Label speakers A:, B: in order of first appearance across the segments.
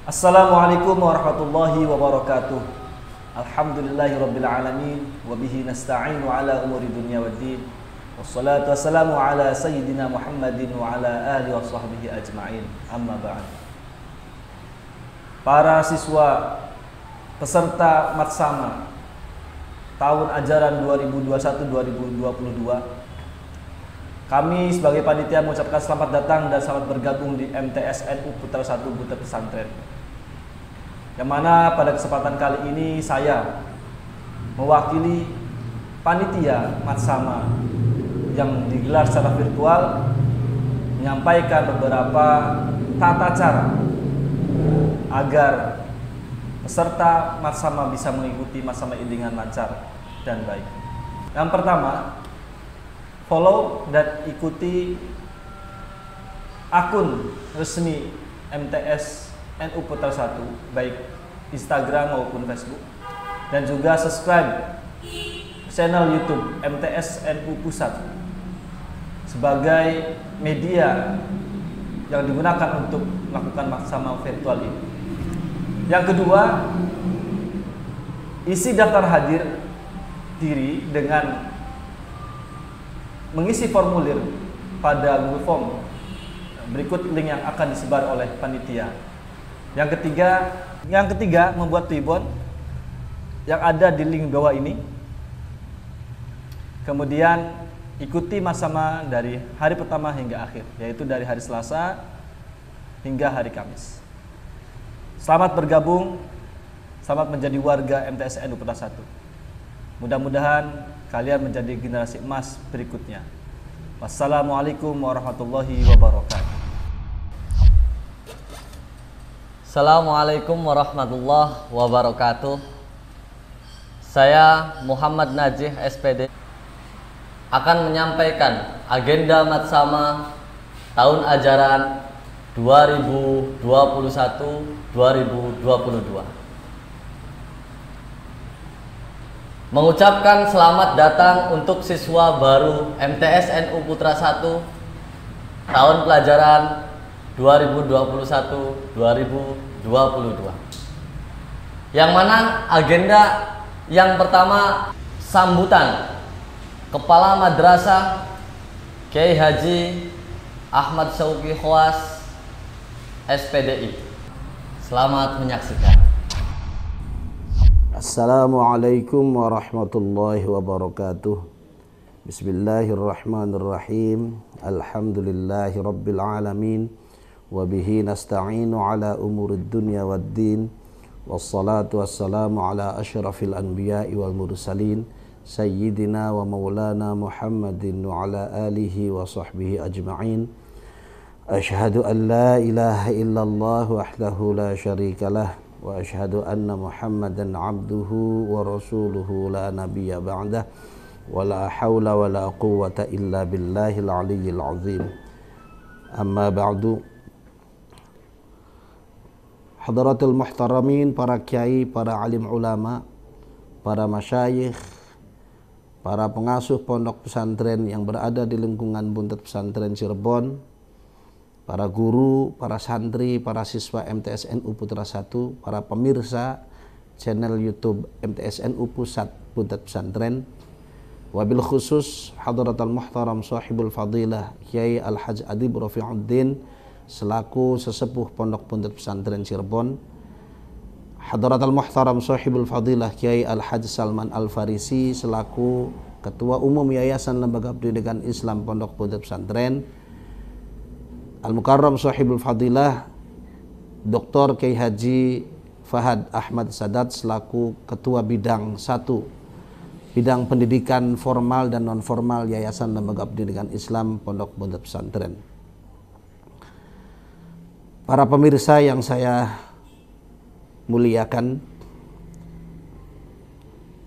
A: Assalamualaikum warahmatullahi wabarakatuh. Alhamdulillahirabbil alamin wa bihi nasta'inu ala umuri dunya waddin. Wassalatu wassalamu ala sayyidina Muhammadin wa ala alihi wa sahbihi ajma'in. Amma ba'd. Para siswa peserta Matsama tahun ajaran 2021-2022, kami sebagai panitia mengucapkan selamat datang dan selamat bergabung di MTS NU Putra 1 Butet Pesantren. Yang mana pada kesempatan kali ini saya mewakili panitia Matsama yang digelar secara virtual menyampaikan beberapa tata cara agar peserta Matsama bisa mengikuti Matsama ini dengan lancar dan baik. Yang pertama, follow dan ikuti akun resmi MTS NU Putra 1, baik Instagram maupun Facebook, dan juga subscribe channel YouTube MTS NU Pusat sebagai media yang digunakan untuk melakukan Matsama virtual ini. Yang kedua, isi daftar hadir diri dengan mengisi formulir pada Google Form. Berikut link yang akan disebar oleh panitia. Yang ketiga membuat ribbon yang ada di link bawah ini. Kemudian ikuti Matsama dari hari pertama hingga akhir, yaitu dari hari Selasa hingga hari Kamis. Selamat bergabung, selamat menjadi warga MTS NU Putra 1. Mudah-mudahan kalian menjadi generasi emas berikutnya. Wassalamualaikum warahmatullahi wabarakatuh.
B: Assalamualaikum warahmatullahi wabarakatuh. Saya Muhammad Najih SPD akan menyampaikan agenda Matsama tahun ajaran 2021-2022. Mengucapkan selamat datang untuk siswa baru MTS NU Putra 1 tahun pelajaran 2021-2022. Yang mana agenda yang pertama, sambutan Kepala Madrasah Kiai Haji Ahmad Syauqi Khawas SPDI. Selamat menyaksikan.
C: Assalamualaikum warahmatullahi wabarakatuh. Bismillahirrahmanirrahim. Alhamdulillahi rabbil alamin. Wabihi nasta'inu ala umurid dunya waddin. Wassalatu wassalamu ala ashrafil anbiya'i wal mursalin, Sayyidina wa maulana Muhammadin wa ala alihi wa sahbihi ajma'in. Ashhadu an la ilaha illallah wahdahu la syarika lah, wa ashhadu anna Muhammadan abduhu wa rasuluhu la nabiyya ba'dah, wa la hawla wa la quwwata illa billahil aliyyil azim. Amma ba'du. Hadratul muhtaramin, para kiai, para alim ulama, para masyayikh, para pengasuh pondok pesantren yang berada di lingkungan Butet Pesantren Cirebon, para guru, para santri, para siswa MTS NU Putra 1, para pemirsa channel YouTube MTS NU Pusat Butet Pesantren, wabil khusus hadratul muhtaram sahibul fadilah Kiai Al-Hajj Adib Rafi'uddin selaku sesepuh Pondok Butet Pesantren Cirebon, hadratul muhtaram sahibul fadilah Kiai Al-Hajj Salman Al-Farisi selaku Ketua Umum Yayasan Lembaga Pendidikan Islam Pondok Butet Pesantren, Al-Mukarram Sahibul Fadilah Dr. Kiai Haji Fahad Ahmad Sadat selaku Ketua Bidang 1 Bidang Pendidikan Formal dan Non-Formal Yayasan Lembaga Pendidikan Islam Pondok Butet Pesantren. Para pemirsa yang saya muliakan,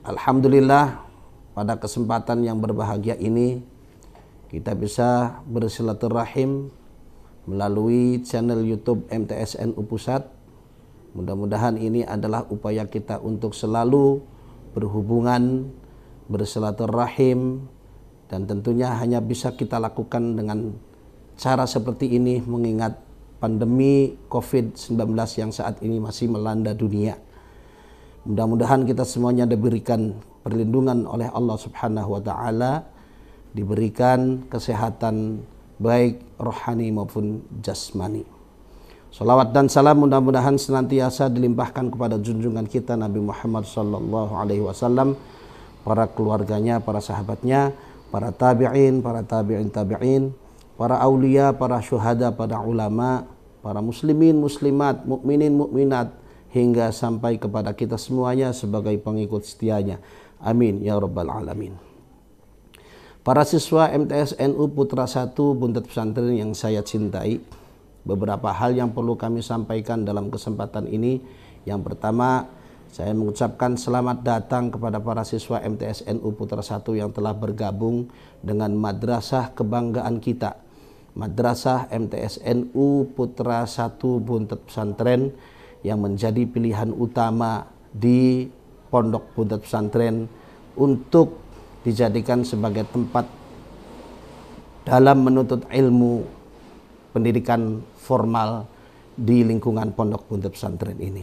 C: alhamdulillah pada kesempatan yang berbahagia ini kita bisa bersilaturahim melalui channel YouTube MTS NU Pusat. Mudah-mudahan ini adalah upaya kita untuk selalu berhubungan, bersilaturahim, dan tentunya hanya bisa kita lakukan dengan cara seperti ini, mengingat pandemi COVID-19 yang saat ini masih melanda dunia. Mudah-mudahan kita semuanya diberikan perlindungan oleh Allah Subhanahu wa taala, diberikan kesehatan baik rohani maupun jasmani. Salawat dan salam mudah-mudahan senantiasa dilimpahkan kepada junjungan kita Nabi Muhammad sallallahu alaihi wasallam, para keluarganya, para sahabatnya, para tabi'in, para tabi'in tabi'in, para aulia, para syuhada, para ulama, para muslimin, muslimat, mukminin, mukminat, hingga sampai kepada kita semuanya sebagai pengikut setianya. Amin ya rabbal alamin. Para siswa MTS NU Putra 1 Buntet Pesantren yang saya cintai, beberapa hal yang perlu kami sampaikan dalam kesempatan ini. Yang pertama, saya mengucapkan selamat datang kepada para siswa MTS NU Putra 1 yang telah bergabung dengan madrasah kebanggaan kita, Madrasah MTS NU Putra 1 Buntet Pesantren, yang menjadi pilihan utama di Pondok Buntet Pesantren untuk dijadikan sebagai tempat dalam menuntut ilmu pendidikan formal di lingkungan Pondok Buntet Pesantren ini.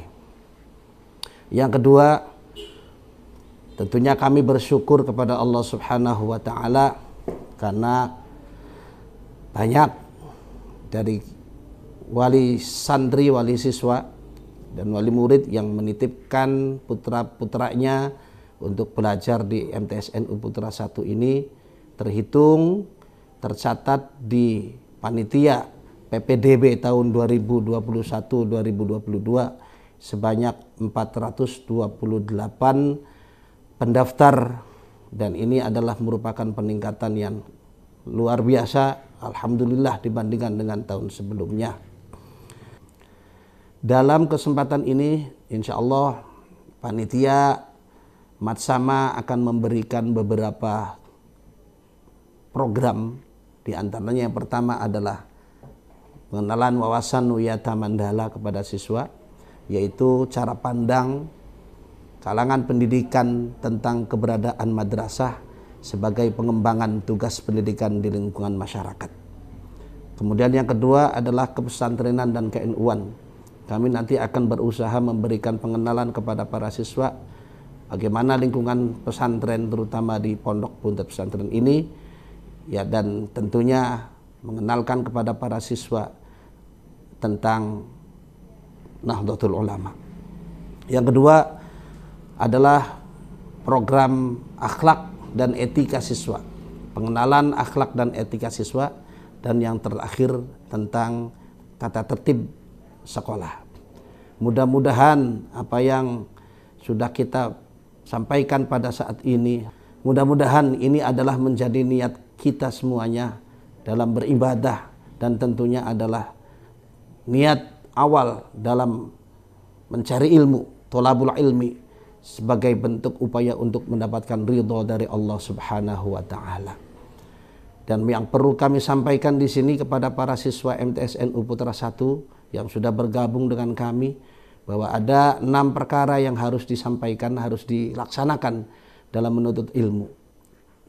C: Yang kedua, tentunya kami bersyukur kepada Allah Subhanahu wa taala karena banyak dari wali santri, wali siswa dan wali murid yang menitipkan putra-putranya untuk belajar di MTS NU Putra 1 ini terhitung, tercatat di panitia PPDB tahun 2021-2022 sebanyak 428 pendaftar, dan ini adalah merupakan peningkatan yang luar biasa, alhamdulillah, dibandingkan dengan tahun sebelumnya. Dalam kesempatan ini, insya Allah panitia Matsama akan memberikan beberapa program. Di antaranya yang pertama adalah pengenalan wawasan Nuyata Mandala kepada siswa, yaitu cara pandang kalangan pendidikan tentang keberadaan madrasah sebagai pengembangan tugas pendidikan di lingkungan masyarakat. Kemudian yang kedua adalah kepesantrenan dan ke-NU-an. Kami nanti akan berusaha memberikan pengenalan kepada para siswa bagaimana lingkungan pesantren terutama di Pondok Buntet Pesantren ini, ya, dan tentunya mengenalkan kepada para siswa tentang Nahdlatul Ulama. Yang kedua adalah program akhlak dan etika siswa, pengenalan akhlak dan etika siswa, dan yang terakhir tentang tata tertib sekolah. Mudah-mudahan apa yang sudah kita sampaikan pada saat ini, mudah-mudahan ini adalah menjadi niat kita semuanya dalam beribadah, dan tentunya adalah niat awal dalam mencari ilmu, tholabul ilmi, sebagai bentuk upaya untuk mendapatkan ridho dari Allah Subhanahu wa taala. Dan yang perlu kami sampaikan di sini kepada para siswa MTS NU Putra 1 yang sudah bergabung dengan kami, bahwa ada 6 perkara yang harus disampaikan, harus dilaksanakan dalam menuntut ilmu.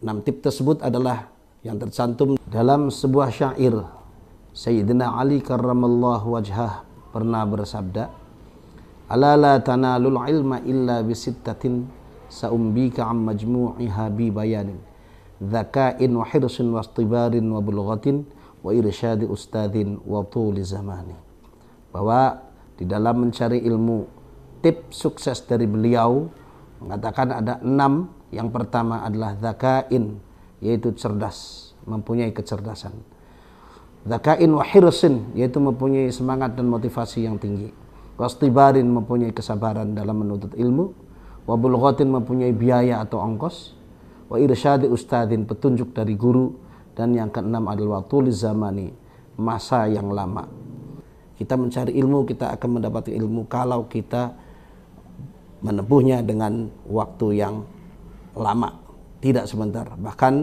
C: 6 tip tersebut adalah yang tercantum dalam sebuah syair. Sayyidina Ali karramallahu wajhah pernah bersabda, "Ala la tanalul ilma illa bisittatin sa'umbika am majmu'iha bi bayanin dzaka'in wa hirsin wa istibarin wa bulghatin wa irsyadi ustadzin wa tuli zamani." Bahwa di dalam mencari ilmu, tip sukses dari beliau mengatakan ada 6. Yang pertama adalah dzaka'in, yaitu cerdas, mempunyai kecerdasan. Dzaka'in wa hirsin, yaitu mempunyai semangat dan motivasi yang tinggi. Wastibarin, mempunyai kesabaran dalam menuntut ilmu. Wa bulghatin, mempunyai biaya atau ongkos. Wa irsyadi ustadzin, petunjuk dari guru. Dan yang keenam adalah tuli zamani, masa yang lama. Kita mencari ilmu, kita akan mendapat ilmu kalau kita menempuhnya dengan waktu yang lama, tidak sebentar. Bahkan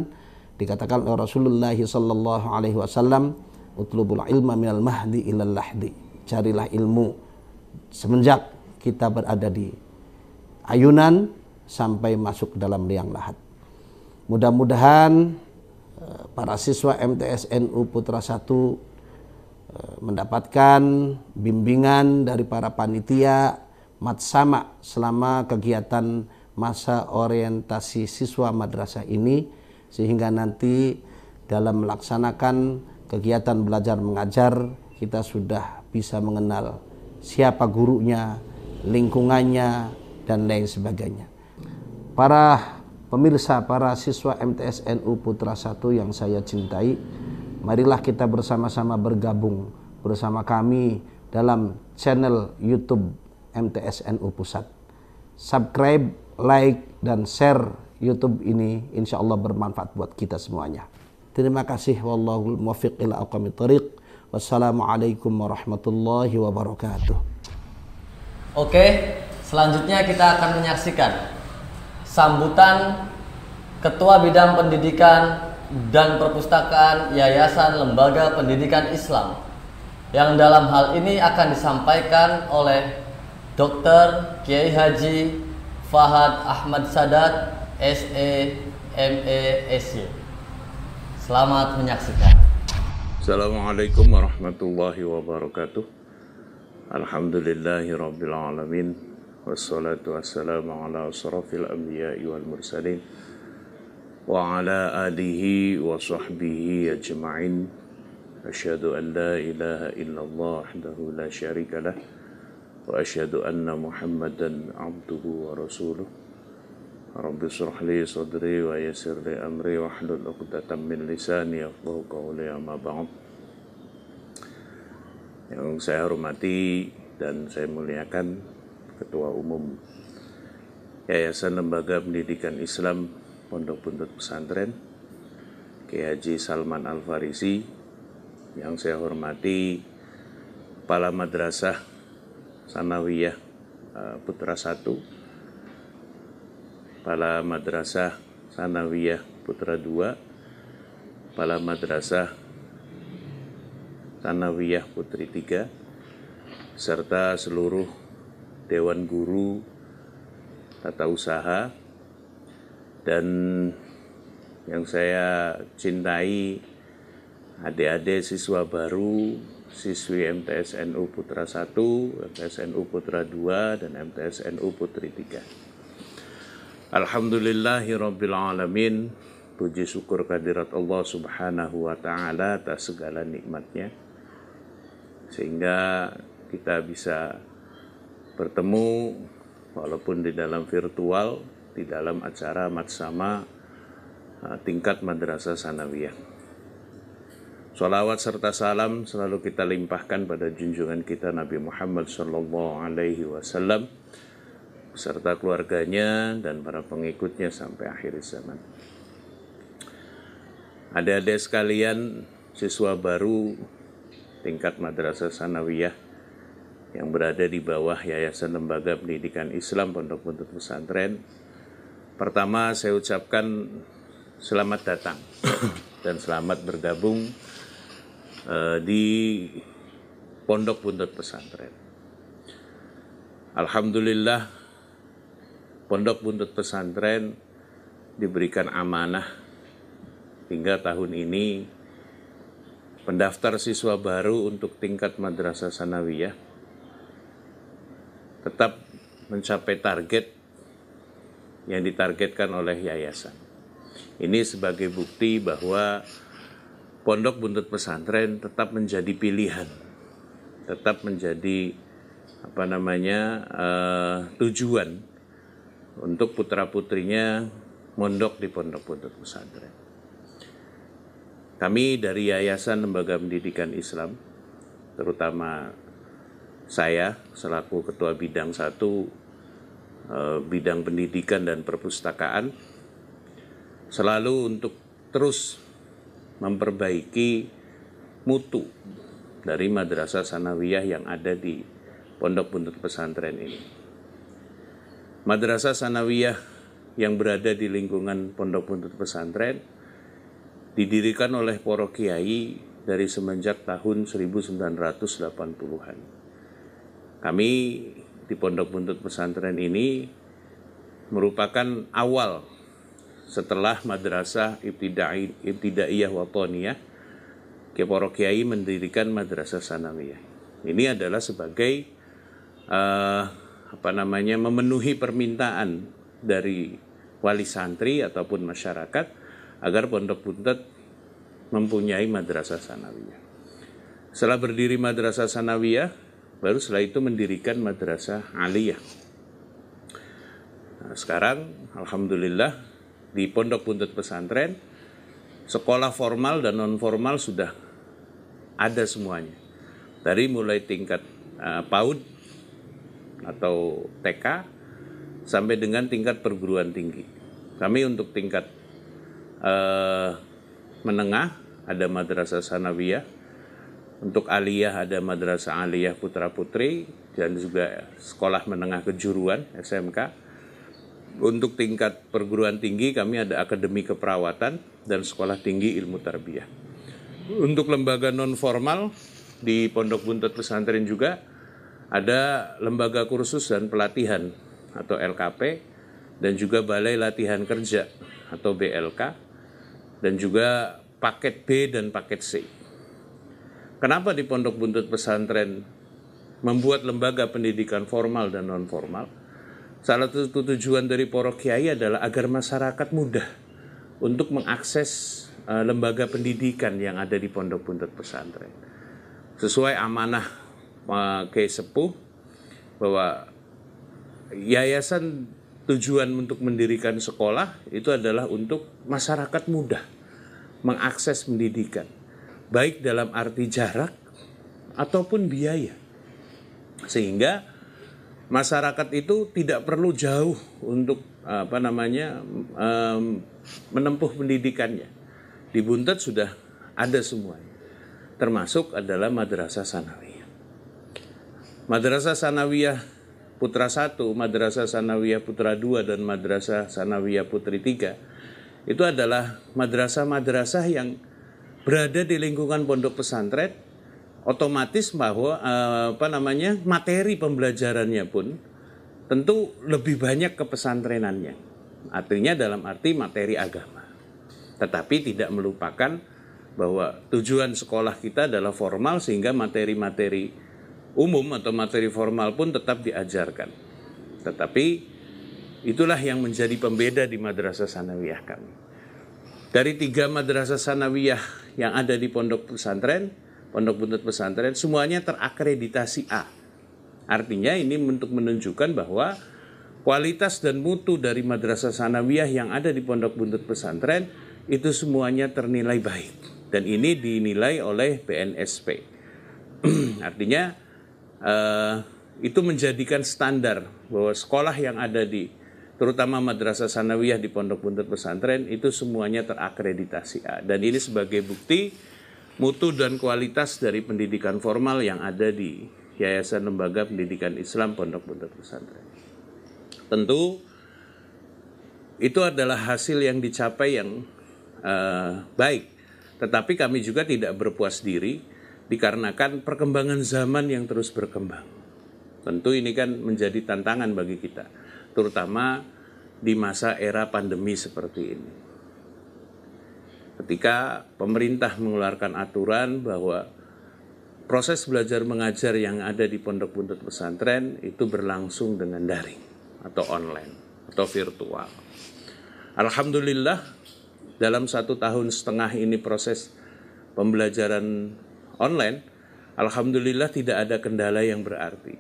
C: dikatakan oleh Rasulullah sallallahu alaihi wasallam, utlubul ilma minal mahdi ilal lahdi. Carilah ilmu semenjak kita berada di ayunan sampai masuk dalam liang lahat. Mudah-mudahan para siswa MTS NU Putra 1 mendapatkan bimbingan dari para panitia Matsama selama kegiatan masa orientasi siswa madrasah ini, sehingga nanti dalam melaksanakan kegiatan belajar mengajar kita sudah bisa mengenal siapa gurunya, lingkungannya, dan lain sebagainya. Para pemirsa, para siswa MTS NU Putra 1 yang saya cintai, marilah kita bersama-sama bergabung bersama kami dalam channel YouTube MTS NU Pusat. Subscribe, like, dan share YouTube ini, insya Allah bermanfaat buat kita semuanya. Terima kasih. Wallahul muwaffiq ila aqwamit thoriq. Wassalamualaikum warahmatullahi wabarakatuh.
B: Oke, selanjutnya kita akan menyaksikan sambutan Ketua Bidang Pendidikan dan Perpustakaan Yayasan Lembaga Pendidikan Islam, yang dalam hal ini akan disampaikan oleh Dr. Kiai Haji Fahad Ahmad Sadat, SE, ME, SY. Selamat menyaksikan.
D: Assalamualaikum warahmatullahi wabarakatuh. Alhamdulillahi rabbil alamin. Wassalatu wassalamu ala asrafil anbiya'i wal mursalin wa ala alihi wa sahbihi ajma'in. Asyhadu an la ilaha illallah wahdahu la syarika lah wa asyhadu anna Muhammadan abduhu wa rasuluh. Rabbi shrah li sadri wa yassir li amri wahlul 'uqdatam min lisani yafqahu qawli, amma ba'd. Yang saya hormati dan saya muliakan Ketua Umum Yayasan Lembaga Pendidikan Islam Pondok Buntut Pesantren, Kiai Haji Salman Al-Farisi. Yang saya hormati Kepala Madrasah Sanawiyah Putra 1, Kepala Madrasah Sanawiyah Putra 2, Kepala Madrasah Sanawiyah Putri 3, serta seluruh Dewan Guru Tata Usaha, dan yang saya cintai adik-adik siswa baru, siswi MTS NU Putra 1, MTS NU Putra 2, dan MTS NU Putri 3. Alhamdulillahirabbil alamin. Puji syukur kehadirat Allah Subhanahu wa taala atas segala nikmatnya, sehingga kita bisa bertemu walaupun di dalam virtual, di dalam acara Matsama tingkat Madrasah Sanawiyah. Sholawat serta salam selalu kita limpahkan pada junjungan kita Nabi Muhammad SAW beserta keluarganya dan para pengikutnya sampai akhir zaman. Adik-adik sekalian, siswa baru tingkat Madrasah Sanawiyah yang berada di bawah Yayasan Lembaga Pendidikan Islam Pondok Buntut Pesantren, pertama saya ucapkan selamat datang dan selamat bergabung di Pondok Buntut Pesantren. Alhamdulillah, Pondok Buntut Pesantren diberikan amanah hingga tahun ini pendaftar siswa baru untuk tingkat Madrasah Sanawiyah tetap mencapai target yang ditargetkan oleh yayasan. Ini sebagai bukti bahwa Pondok Buntut Pesantren tetap menjadi pilihan, tetap menjadi tujuan untuk putra-putrinya mondok di Pondok Buntut Pesantren. Kami dari Yayasan Lembaga Pendidikan Islam, terutama saya selaku Ketua Bidang 1, Bidang Pendidikan dan Perpustakaan, selalu untuk terus memperbaiki mutu dari Madrasah Sanawiyah yang ada di Pondok Buntut Pesantren ini. Madrasah Sanawiyah yang berada di lingkungan Pondok Buntut Pesantren didirikan oleh para kiai dari semenjak tahun 1980-an. Kami di Pondok Buntut Pesantren ini merupakan awal setelah Madrasah Ibtidaiyah Watoniyah para kiai mendirikan madrasah sanawiyah. Ini adalah sebagai memenuhi permintaan dari wali santri ataupun masyarakat agar Pondok Buntet mempunyai madrasah sanawiyah. Setelah berdiri madrasah sanawiyah, baru setelah itu mendirikan madrasah aliyah. Nah, sekarang alhamdulillah di Pondok Buntet Pesantren sekolah formal dan non formal sudah ada semuanya. Dari mulai tingkat PAUD atau TK sampai dengan tingkat perguruan tinggi. Kami untuk tingkat menengah ada madrasah sanawiyah, untuk aliyah ada madrasah aliyah putra putri dan juga sekolah menengah kejuruan SMK. Untuk tingkat perguruan tinggi kami ada akademi keperawatan dan sekolah tinggi ilmu tarbiyah. Untuk lembaga non formal di Pondok Buntet Pesantren juga ada lembaga kursus dan pelatihan atau LKP dan juga balai latihan kerja atau BLK dan juga paket B dan paket C. Kenapa di Pondok Buntet Pesantren membuat lembaga pendidikan formal dan non formal? Salah satu tujuan dari para kiai adalah agar masyarakat mudah untuk mengakses lembaga pendidikan yang ada di Pondok Buntet Pesantren. Sesuai amanah Kiai Sepuh bahwa yayasan tujuan untuk mendirikan sekolah itu adalah untuk masyarakat mudah mengakses pendidikan, baik dalam arti jarak ataupun biaya. Sehingga masyarakat itu tidak perlu jauh untuk menempuh pendidikannya. Di Buntet sudah ada semuanya. Termasuk adalah madrasah sanawiyah. Madrasah sanawiyah Putra 1, madrasah sanawiyah Putra 2 dan madrasah sanawiyah Putri 3 itu adalah madrasah-madrasah yang berada di lingkungan pondok pesantren. Otomatis bahwa materi pembelajarannya pun tentu lebih banyak ke pesantrenannya. Artinya dalam arti materi agama. Tetapi tidak melupakan bahwa tujuan sekolah kita adalah formal sehingga materi-materi umum atau materi formal pun tetap diajarkan. Tetapi itulah yang menjadi pembeda di madrasah sanawiyah kami. Dari 3 madrasah sanawiyah yang ada di Pondok Buntet Pesantren, semuanya terakreditasi A. Artinya ini untuk menunjukkan bahwa kualitas dan mutu dari madrasah sanawiyah yang ada di Pondok Buntet Pesantren itu semuanya ternilai baik. Dan ini dinilai oleh BNSP. Artinya itu menjadikan standar bahwa sekolah yang ada di terutama madrasah sanawiyah di Pondok Buntet Pesantren itu semuanya terakreditasi A. Dan ini sebagai bukti mutu dan kualitas dari pendidikan formal yang ada di Yayasan Lembaga Pendidikan Islam Pondok Buntet Pesantren. Tentu itu adalah hasil yang dicapai yang baik. Tetapi kami juga tidak berpuas diri dikarenakan perkembangan zaman yang terus berkembang. Tentu ini kan menjadi tantangan bagi kita, terutama di masa era pandemi seperti ini. Ketika pemerintah mengeluarkan aturan bahwa proses belajar mengajar yang ada di Pondok Buntet Pesantren itu berlangsung dengan daring atau online atau virtual. Alhamdulillah dalam 1,5 tahun ini proses pembelajaran online, alhamdulillah tidak ada kendala yang berarti.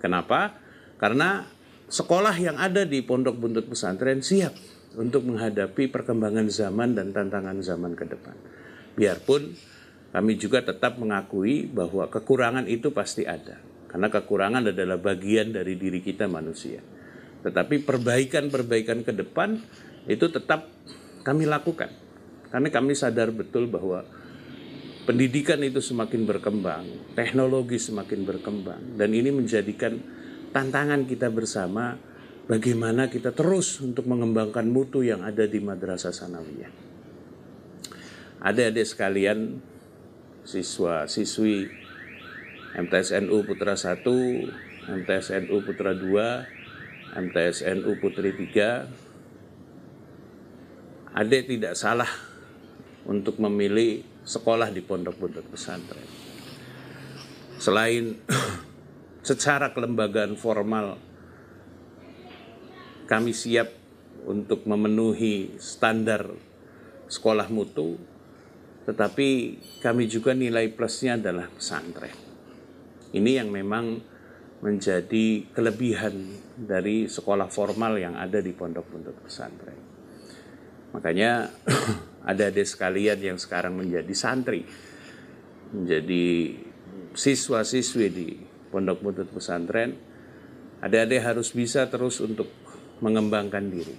D: Kenapa? Karena sekolah yang ada di Pondok Buntet Pesantren siap untuk menghadapi perkembangan zaman dan tantangan zaman ke depan. Biarpun kami juga tetap mengakui bahwa kekurangan itu pasti ada. Karena kekurangan adalah bagian dari diri kita manusia. Tetapi perbaikan-perbaikan ke depan itu tetap kami lakukan. Karena kami sadar betul bahwa pendidikan itu semakin berkembang, teknologi semakin berkembang, dan ini menjadikan tantangan kita bersama bagaimana kita terus untuk mengembangkan mutu yang ada di madrasah sanawiyah. Adik-adik sekalian, siswa-siswi MTSNU Putra 1, MTSNU Putra 2, MTSNU Putri 3, adik tidak salah untuk memilih sekolah di pondok-pondok pesantren. Selain secara kelembagaan formal kami siap untuk memenuhi standar sekolah mutu, tetapi kami juga nilai plusnya adalah pesantren. Ini yang memang menjadi kelebihan dari sekolah formal yang ada di pondok-pondok pesantren. Makanya adik-adik sekalian yang sekarang menjadi santri, menjadi siswa-siswi di pondok-pondok pesantren, adik-adik harus bisa terus untuk mengembangkan diri,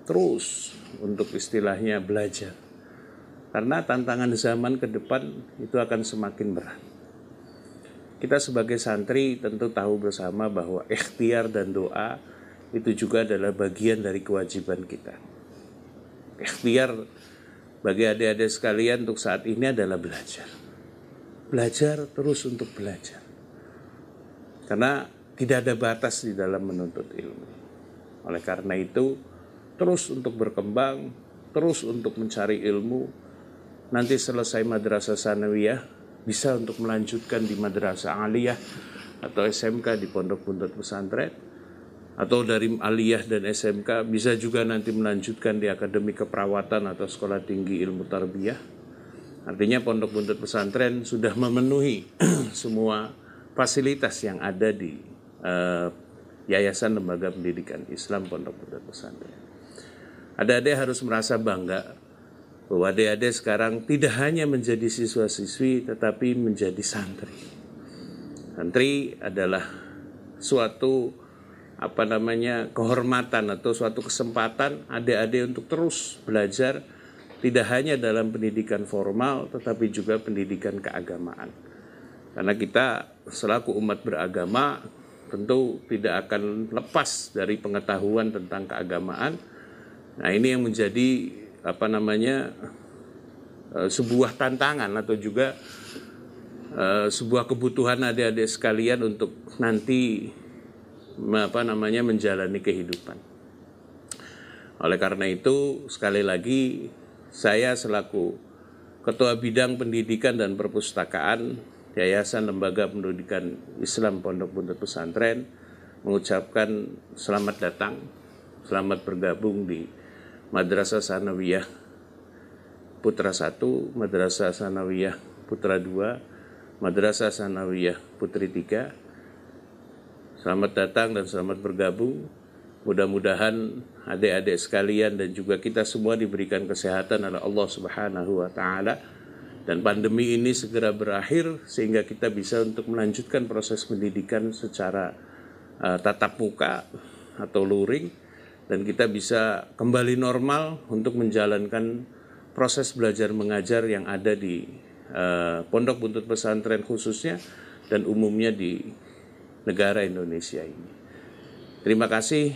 D: terus untuk istilahnya belajar. Karena tantangan zaman ke depan itu akan semakin berat. Kita sebagai santri tentu tahu bersama bahwa ikhtiar dan doa itu juga adalah bagian dari kewajiban kita. Ikhtiar bagi adik-adik sekalian untuk saat ini adalah belajar. Belajar terus untuk belajar. Karena tidak ada batas di dalam menuntut ilmu. Oleh karena itu, terus untuk berkembang, terus untuk mencari ilmu. Nanti selesai madrasah sanawiyah, bisa untuk melanjutkan di madrasah aliyah atau SMK di pondok-pondok pesantren, atau dari aliyah dan SMK bisa juga nanti melanjutkan di akademi keperawatan atau sekolah tinggi ilmu tarbiyah. Artinya pondok-pondok pesantren sudah memenuhi semua fasilitas yang ada di Yayasan Lembaga Pendidikan Islam Pondok-pondok Pesantren. Adik-adik harus merasa bangga bahwa adik-adik sekarang tidak hanya menjadi siswa-siswi tetapi menjadi santri. Santri adalah suatu kehormatan atau suatu kesempatan adik-adik untuk terus belajar, tidak hanya dalam pendidikan formal tetapi juga pendidikan keagamaan. Karena kita selaku umat beragama tentu tidak akan lepas dari pengetahuan tentang keagamaan. Nah, ini yang menjadi sebuah tantangan atau juga sebuah kebutuhan adik-adik sekalian untuk nanti menjalani kehidupan. Oleh karena itu, sekali lagi saya selaku Ketua Bidang Pendidikan dan Perpustakaan Yayasan Lembaga Pendidikan Islam Pondok-pondok Pesantren mengucapkan selamat datang, selamat bergabung di Madrasah Sanawiyah Putra 1, Madrasah Sanawiyah Putra 2, Madrasah Sanawiyah Putri 3. Selamat datang dan selamat bergabung. Mudah-mudahan adik-adik sekalian dan juga kita semua diberikan kesehatan oleh Allah Subhanahu wa taala dan pandemi ini segera berakhir sehingga kita bisa untuk melanjutkan proses pendidikan secara tatap muka atau luring, dan kita bisa kembali normal untuk menjalankan proses belajar mengajar yang ada di pondok-pondok pesantren khususnya dan umumnya di negara Indonesia ini. Terima kasih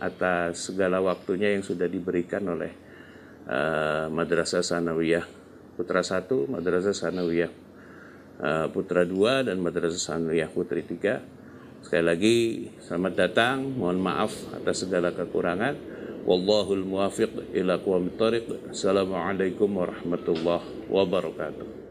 D: atas segala waktunya yang sudah diberikan oleh Madrasah Sanawiyah Putra 1, Madrasah Sanawiyah Putra 2, dan Madrasah Sanawiyah Putri 3. Sekali lagi selamat datang, mohon maaf atas segala kekurangan. Wallahul muwafiq ila aqwamit thoriq. Assalamualaikum warahmatullahi wabarakatuh.